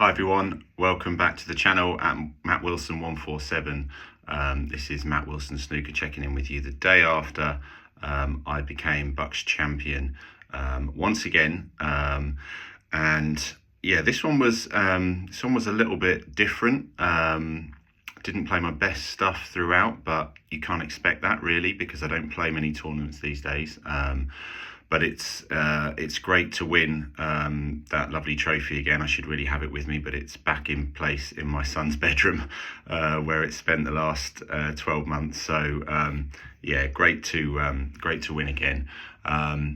Hi everyone, welcome back to the channel at Matt Wilson 147. This is Matt Wilson Snooker checking in with you the day after I became Bucks champion once again. And yeah, this one was a little bit different. Didn't play my best stuff throughout, but you can't expect that really because I don't play many tournaments these days. But it's great to win that lovely trophy again. I should really have it with me, but it's back in place in my son's bedroom where it's spent the last 12 months. So yeah, great to win again.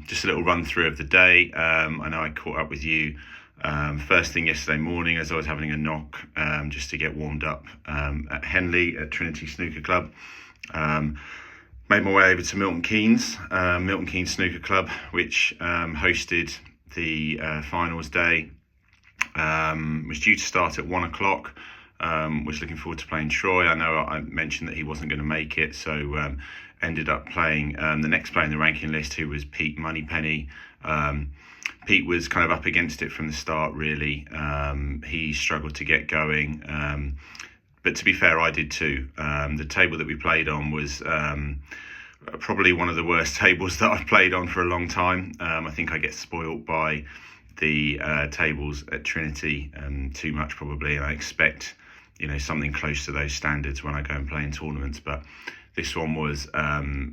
Just a little run through of the day. I know I caught up with you first thing yesterday morning as I was having a knock just to get warmed up at Henley at Trinity Snooker Club. Made my way over to Milton Keynes Snooker Club, which hosted the finals day. Was due to start at 1 o'clock. Was looking forward to playing Troy. I know I mentioned that he wasn't going to make it, so ended up playing the next player in the ranking list, who was Pete Moneypenny. Pete was kind of up against it from the start, really. He struggled to get going. But to be fair, I did too. The table that we played on was probably one of the worst tables that I've played on for a long time. I think I get spoilt by the tables at Trinity too much probably, and I expect something close to those standards when I go and play in tournaments. But this one was,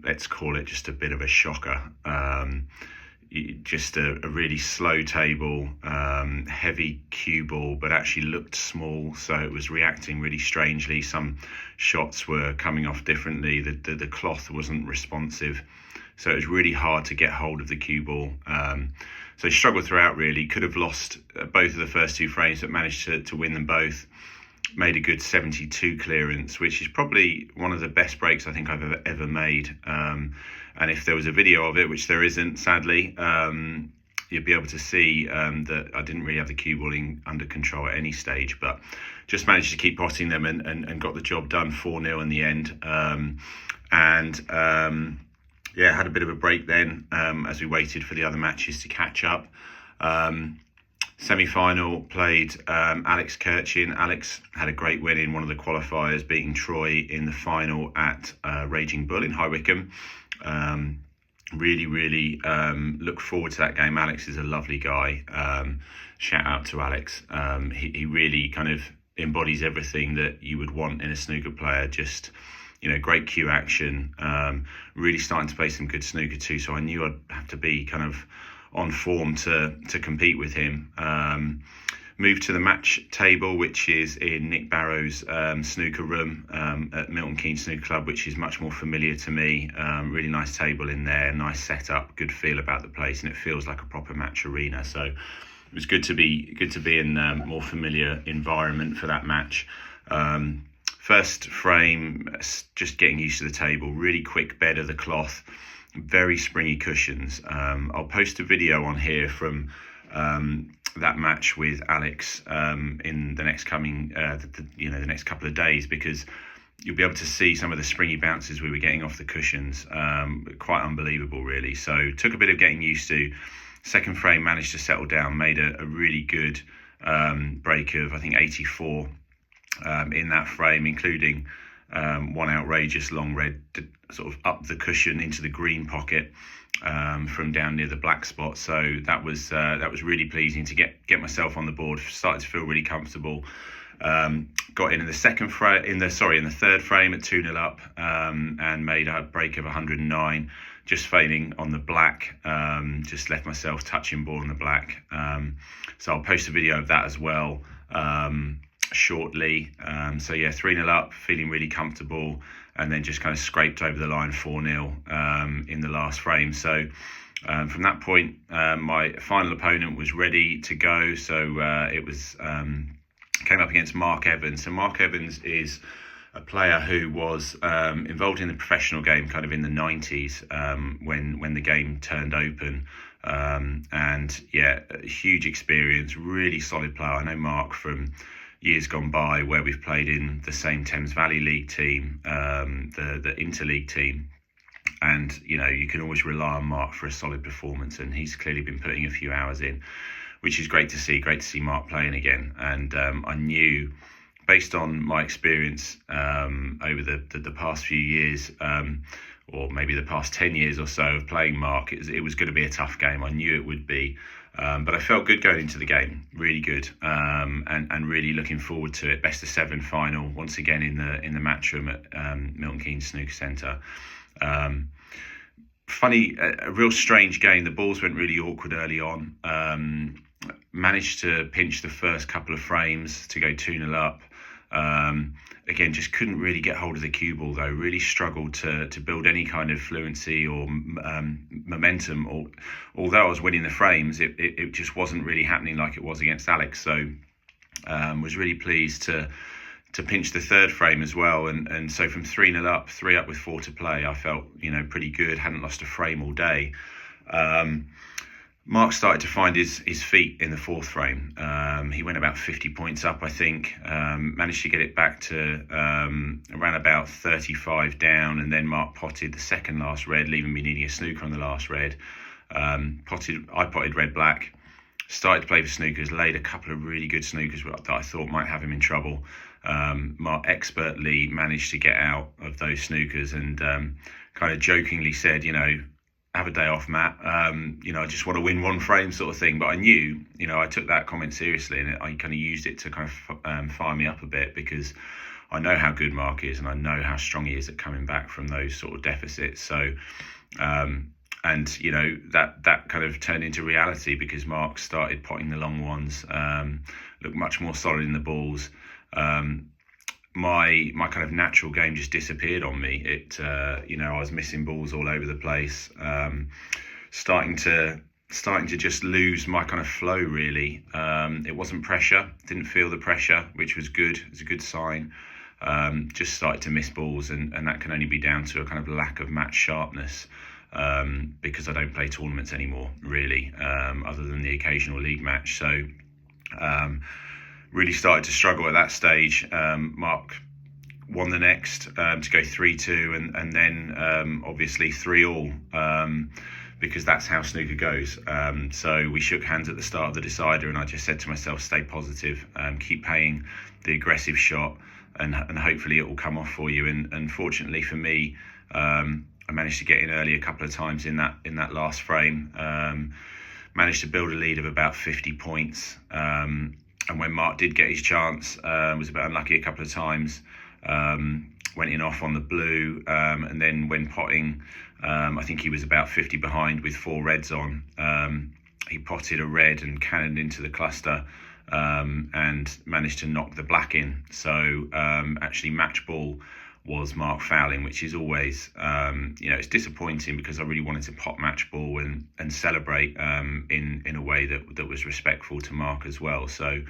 let's call it just a bit of a shocker. Just a really slow table, heavy cue ball, but actually looked small, so it was reacting really strangely. Some shots were coming off differently. The cloth wasn't responsive, so it was really hard to get hold of the cue ball. So struggled throughout really. Could have lost both of the first two frames, but managed to win them both. Made a good 72 clearance, which is probably one of the best breaks I think I've ever made. And if there was a video of it, which there isn't, sadly, you'd be able to see that I didn't really have the cue balling under control at any stage, but just managed to keep potting them and got the job done 4-0 in the end. Yeah, had a bit of a break then as we waited for the other matches to catch up. Semi-final played Alex Kirchin. Alex had a great win in one of the qualifiers, beating Troy in the final at Raging Bull in High Wycombe. Really look forward to that game. Alex is a lovely guy. Shout out to Alex. He really kind of embodies everything that you would want in a snooker player. Just great cue action. Really starting to play some good snooker too. So I knew I'd have to be kind of on form to compete with him. Moved to the match table, which is in Nick Barrow's snooker room at Milton Keynes Snooker Club, which is much more familiar to me. Really nice table in there, nice setup, good feel about the place, and it feels like a proper match arena. So it was good to be in a more familiar environment for that match. First frame, just getting used to the table. Really quick bed of the cloth. Very springy cushions. I'll post a video on here from that match with Alex in the next the next couple of days, because you'll be able to see some of the springy bounces we were getting off the cushions. Quite unbelievable, really. So took a bit of getting used to. Second frame managed to settle down, made a really good break of I think 84 in that frame, including one outrageous long red sort of up the cushion into the green pocket from down near the black spot. So that was really pleasing to get myself on the board. Started to feel really comfortable. Got in the third frame at 2-0 up and made a break of 109, just failing on the black. Just left myself touching ball on the black. So I'll post a video of that as well shortly. So yeah, 3-0 up, feeling really comfortable, and then just kind of scraped over the line 4-0 in the last frame. So from that point, my final opponent was ready to go. So it was came up against Mark Evans. So Mark Evans is a player who was involved in the professional game kind of in the 90s when the game turned open. And yeah, huge experience, really solid player. I know Mark from years gone by where we've played in the same Thames Valley League team, the Interleague team. And, you can always rely on Mark for a solid performance, and he's clearly been putting a few hours in. which is great to see. Great to see Mark playing again. And I knew, based on my experience over the past few years, or maybe the past 10 years or so of playing Mark, it was going to be a tough game. I knew it would be. But I felt good going into the game, really good, and really looking forward to it. Best of 7 final once again in the match room at Milton Keynes Snooker Centre. Funny, a real strange game. The balls went really awkward early on. Managed to pinch the first couple of frames to go 2-0 up. Again, just couldn't really get hold of the cue ball though. Really struggled to build any kind of fluency or momentum. Or although I was winning the frames, it just wasn't really happening like it was against Alex. So was really pleased to pinch the third frame as well. And so from 3-0 up, 3 up with 4 to play, I felt pretty good. Hadn't lost a frame all day. Mark started to find his feet in the fourth frame. He went about 50 points up, I think. Managed to get it back to around about 35 down, and then Mark potted the second last red, leaving me needing a snooker on the last red. I potted red-black. Started to play for snookers, laid a couple of really good snookers that I thought might have him in trouble. Mark expertly managed to get out of those snookers and kind of jokingly said, have a day off, Matt. I just want to win one frame sort of thing. But I knew, I took that comment seriously, and I kind of used it to kind of fire me up a bit, because I know how good Mark is and I know how strong he is at coming back from those sort of deficits. So, that kind of turned into reality, because Mark started potting the long ones, looked much more solid in the balls. My kind of natural game just disappeared on me. I was missing balls all over the place, starting to just lose my kind of flow, really. It wasn't pressure, didn't feel the pressure, which was good. It's a good sign. Just started to miss balls, and that can only be down to a kind of lack of match sharpness, because I don't play tournaments anymore, really, other than the occasional league match. So really started to struggle at that stage. Mark won the next to go 3-2, and then obviously 3-all, because that's how snooker goes. So we shook hands at the start of the decider, and I just said to myself, stay positive, keep playing the aggressive shot, and hopefully it will come off for you. And fortunately for me, I managed to get in early a couple of times in that last frame. Managed to build a lead of about 50 points. And when Mark did get his chance, was a bit unlucky a couple of times. Went in off on the blue, and then when potting, I think he was about 50 behind with 4 reds on. He potted a red and cannoned into the cluster, and managed to knock the black in. So actually match ball was Mark fouling, which is always, it's disappointing, because I really wanted to pot match ball and celebrate in a way that was respectful to Mark as well. So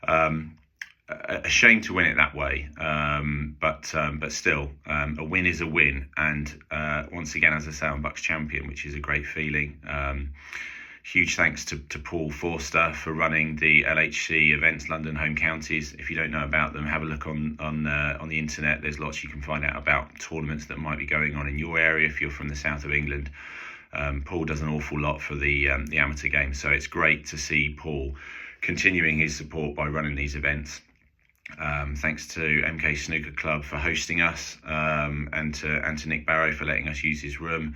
a shame to win it that way, but still, a win is a win. And once again, as I say, I'm Bucks champion, which is a great feeling. Huge thanks to Paul Forster for running the LHC events, London Home Counties. If you don't know about them, have a look on the internet. There's lots you can find out about tournaments that might be going on in your area if you're from the south of England. Paul does an awful lot for the amateur game, so it's great to see Paul continuing his support by running these events. Thanks to MK Snooker Club for hosting us, and to Nick Barrow for letting us use his room.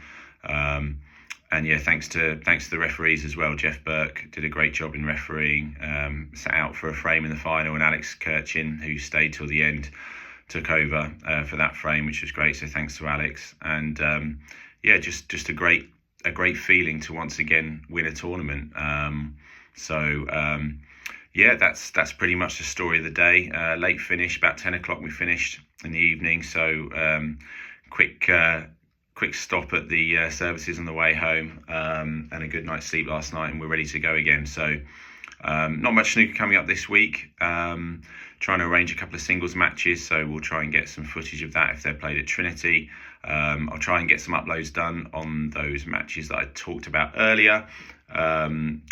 And yeah, thanks to the referees as well. Jeff Burke did a great job in refereeing, sat out for a frame in the final, and Alex Kirchin, who stayed till the end, took over for that frame, which was great. So thanks to Alex. And just a great feeling to once again win a tournament. That's pretty much the story of the day. Late finish, about 10 o'clock we finished in the evening. So quick stop at the services on the way home, and a good night's sleep last night, and we're ready to go again. So not much snooker coming up this week. Trying to arrange a couple of singles matches, so we'll try and get some footage of that if they're played at Trinity. I'll try and get some uploads done on those matches that I talked about earlier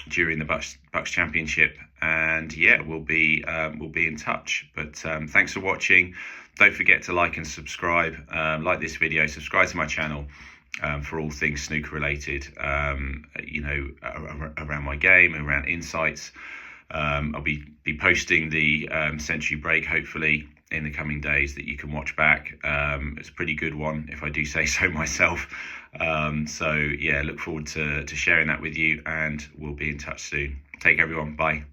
during the Bucks Championship, and we'll be in touch. But thanks for watching. Don't forget to like and subscribe. Like this video, subscribe to my channel, for all things snooker related, around my game, around insights. I'll be posting the Century Break, hopefully, in the coming days, that you can watch back. It's a pretty good one, if I do say so myself. So yeah, look forward to sharing that with you, and we'll be in touch soon. Take care, everyone. Bye.